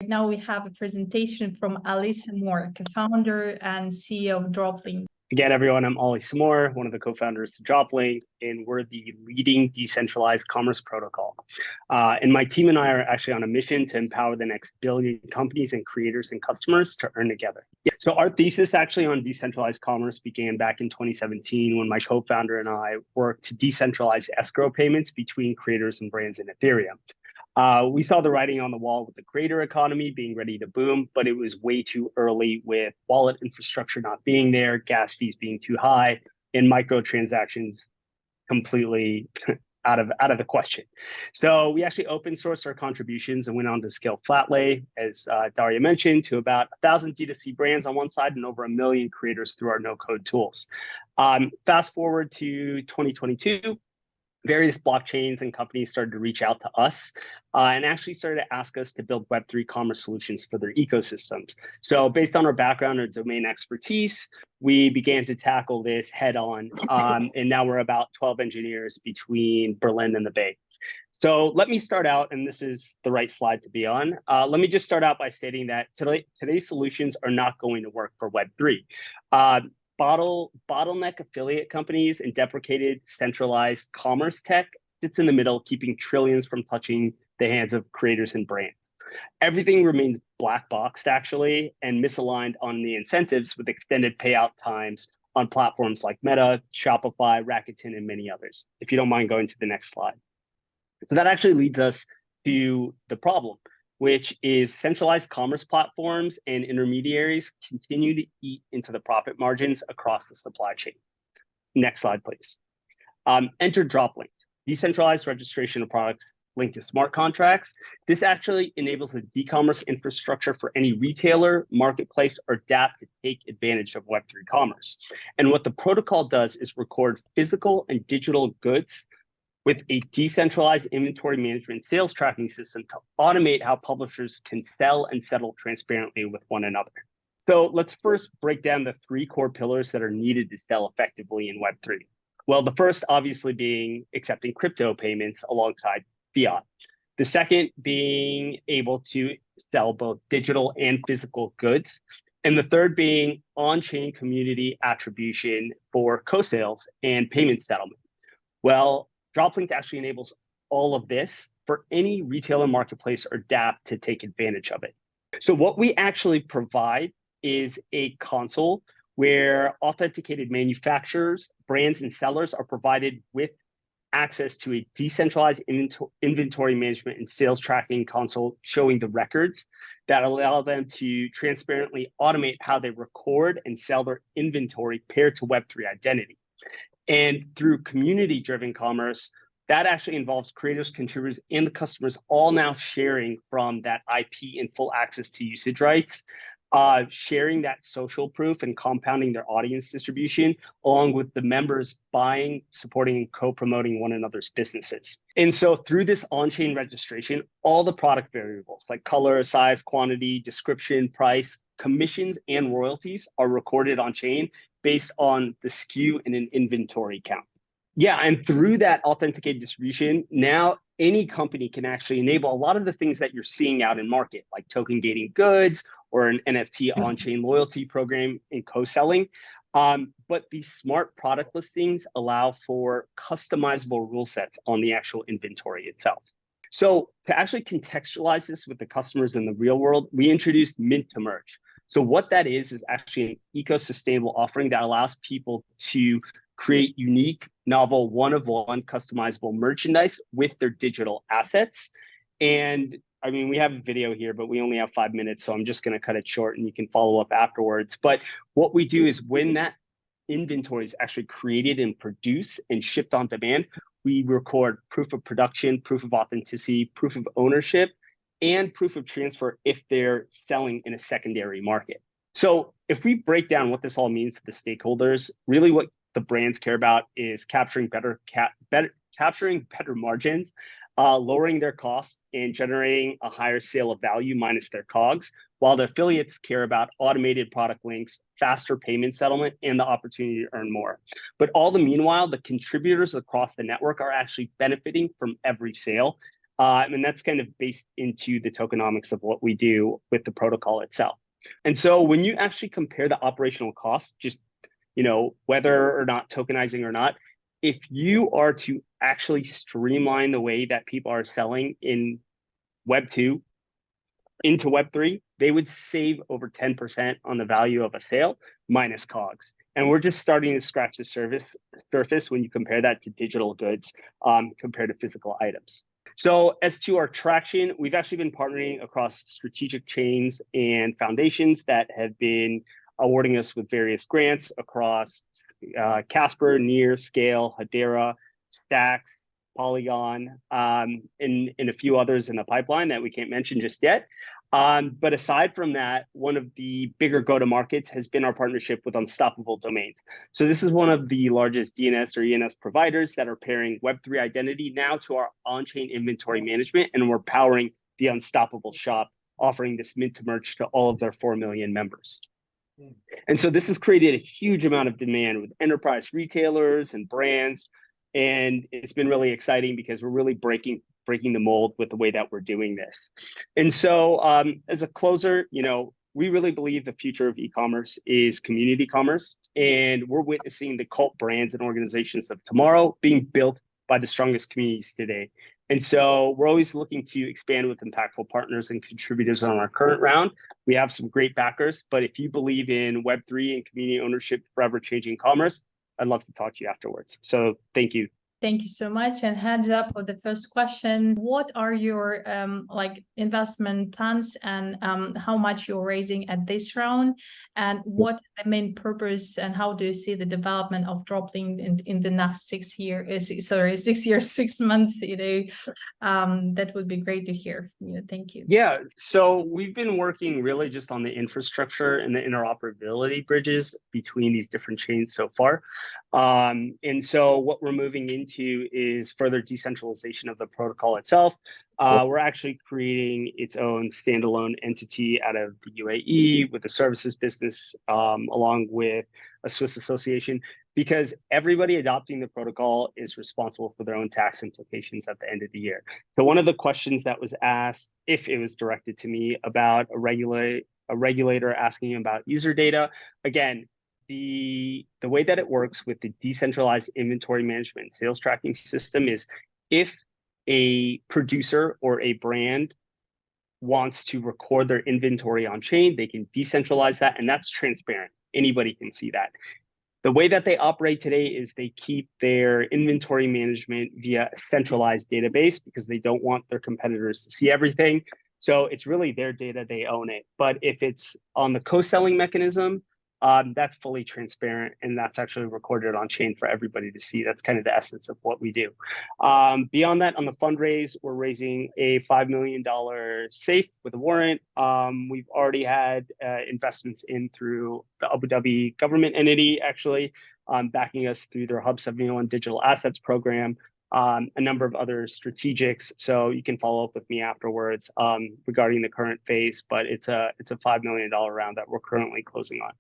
Now we have a presentation from Ali Sammour, co-founder and CEO of Droplink. Again, everyone, I'm Ali Sammour, one of the co-founders of Droplink, and we're the leading decentralized commerce protocol. And my team and I are actually on a mission to empower the next billion companies and creators and customers to earn together. So our thesis actually on decentralized commerce began back in 2017 when my co-founder and I worked to decentralize escrow payments between creators and brands in Ethereum. We saw the writing on the wall with the creator economy being ready to boom, but it was way too early with wallet infrastructure not being there, gas fees being too high, and microtransactions completely out of the question. So we actually open sourced our contributions and went on to scale Flatlay, as Daria mentioned, to about 1,000 D2C brands on one side and over 1 million creators through our no-code tools. Fast forward to 2022. Various blockchains and companies started to reach out to us and actually started to ask us to build Web3 commerce solutions for their ecosystems. So based on our background or domain expertise, we began to tackle this head on. And now we're about 12 engineers between Berlin and the Bay. So let me start out, and this is the right slide to be on. Let me just start out by stating that today's solutions are not going to work for Web3. Bottleneck affiliate companies and deprecated centralized commerce tech sits in the middle, keeping trillions from touching the hands of creators and brands. Everything remains black boxed actually, and misaligned on the incentives with extended payout times on platforms like Meta, Shopify, Rakuten, and many others. If you don't mind going to the next slide. So that actually leads us to the problem, which is centralized commerce platforms and intermediaries continue to eat into the profit margins across the supply chain. Next slide, please. Enter Droplink, decentralized registration of products linked to smart contracts. This actually enables the deCommerce infrastructure for any retailer, marketplace, or DApp to take advantage of Web3 commerce. And what the protocol does is record physical and digital goods with a decentralized inventory management sales tracking system to automate how publishers can sell and settle transparently with one another. So let's first break down the 3 core pillars that are needed to sell effectively in Web3. Well, the first obviously being accepting crypto payments alongside fiat. The second being able to sell both digital and physical goods. And the third being on-chain community attribution for co-sales and payment settlement. Well, Droplink actually enables all of this for any retailer, marketplace, or DApp to take advantage of it. So what we actually provide is a console where authenticated manufacturers, brands, and sellers are provided with access to a decentralized inventory management and sales tracking console showing the records that allow them to transparently automate how they record and sell their inventory paired to Web3 identity. And through community-driven commerce, that actually involves creators, contributors, and the customers all now sharing from that IP and full access to usage rights, sharing that social proof and compounding their audience distribution, along with the members buying, supporting, and co-promoting one another's businesses. And so through this on-chain registration, all the product variables like color, size, quantity, description, price, commissions, and royalties are recorded on-chain based on the SKU and an inventory count. Yeah, and through that authenticated distribution, now any company can actually enable a lot of the things that you're seeing out in market, like token gating goods or an NFT on-chain loyalty program and co-selling. But these smart product listings allow for customizable rule sets on the actual inventory itself. So to actually contextualize this with the customers in the real world, we introduced Mint to Merge. So what that is actually an eco-sustainable offering that allows people to create unique, novel, one-of-one customizable merchandise with their digital assets. And I mean, we have a video here, but we only have 5 minutes, so I'm just going to cut it short and you can follow up afterwards. But what we do is when that inventory is actually created and produced and shipped on demand, we record proof of production, proof of authenticity, proof of ownership, and proof of transfer if they're selling in a secondary market. So if we break down what this all means to the stakeholders, really what the brands care about is capturing better margins, lowering their costs, and generating a higher sale of value minus their COGS, while the affiliates care about automated product links, faster payment settlement, and the opportunity to earn more. But all the meanwhile, the contributors across the network are actually benefiting from every sale. And that's kind of based into the tokenomics of what we do with the protocol itself. And so when you actually compare the operational costs, just whether or not tokenizing or not, if you are to actually streamline the way that people are selling in Web 2 into Web 3, they would save over 10% on the value of a sale minus COGS. And we're just starting to scratch the surface when you compare that to digital goods compared to physical items. So as to our traction, we've actually been partnering across strategic chains and foundations that have been awarding us with various grants across Casper, Near, Scale, Hedera, Stacks, Polygon, and a few others in the pipeline that we can't mention just yet. But aside from that, one of the bigger go-to-markets has been our partnership with Unstoppable Domains. So this is one of the largest DNS or ENS providers that are pairing Web3 identity now to our on-chain inventory management, and we're powering the Unstoppable shop, offering this mint to merch to all of their 4 million members. And so this has created a huge amount of demand with enterprise retailers and brands. And it's been really exciting because we're really breaking the mold with the way that we're doing this. And so as a closer, we really believe the future of e-commerce is community commerce. And we're witnessing the cult brands and organizations of tomorrow being built by the strongest communities today. And so we're always looking to expand with impactful partners and contributors on our current round. We have some great backers, but if you believe in Web3 and community ownership forever changing commerce, I'd love to talk to you afterwards. So thank you. Thank you so much. And hands up for the first question. What are your investment plans and how much you're raising at this round? And what is the main purpose and how do you see the development of Droplink in the next 6 years? 6 years, 6 months, that would be great to hear from you. Thank you. Yeah, so we've been working really just on the infrastructure and the interoperability bridges between these different chains so far. And so what we're moving into is further decentralization of the protocol itself. We're actually creating its own standalone entity out of the UAE with a services business, along with a Swiss association, because everybody adopting the protocol is responsible for their own tax implications at the end of the year. So one of the questions that was asked, if it was directed to me, about a regulator asking about user data, again, the way that it works with the decentralized inventory management sales tracking system is if a producer or a brand wants to record their inventory on chain, they can decentralize that, and that's transparent. Anybody can see that. The way that they operate today is they keep their inventory management via a centralized database because they don't want their competitors to see everything. So it's really their data, they own it. But if it's on the co-selling mechanism, that's fully transparent, and that's actually recorded on chain for everybody to see. That's kind of the essence of what we do. Beyond that, on the fundraise, we're raising a $5 million safe with a warrant. We've already had investments in through the Abu Dhabi government entity, actually, backing us through their Hub 71 digital assets program. A number of other strategics. So you can follow up with me afterwards regarding the current phase, but it's a $5 million round that we're currently closing on.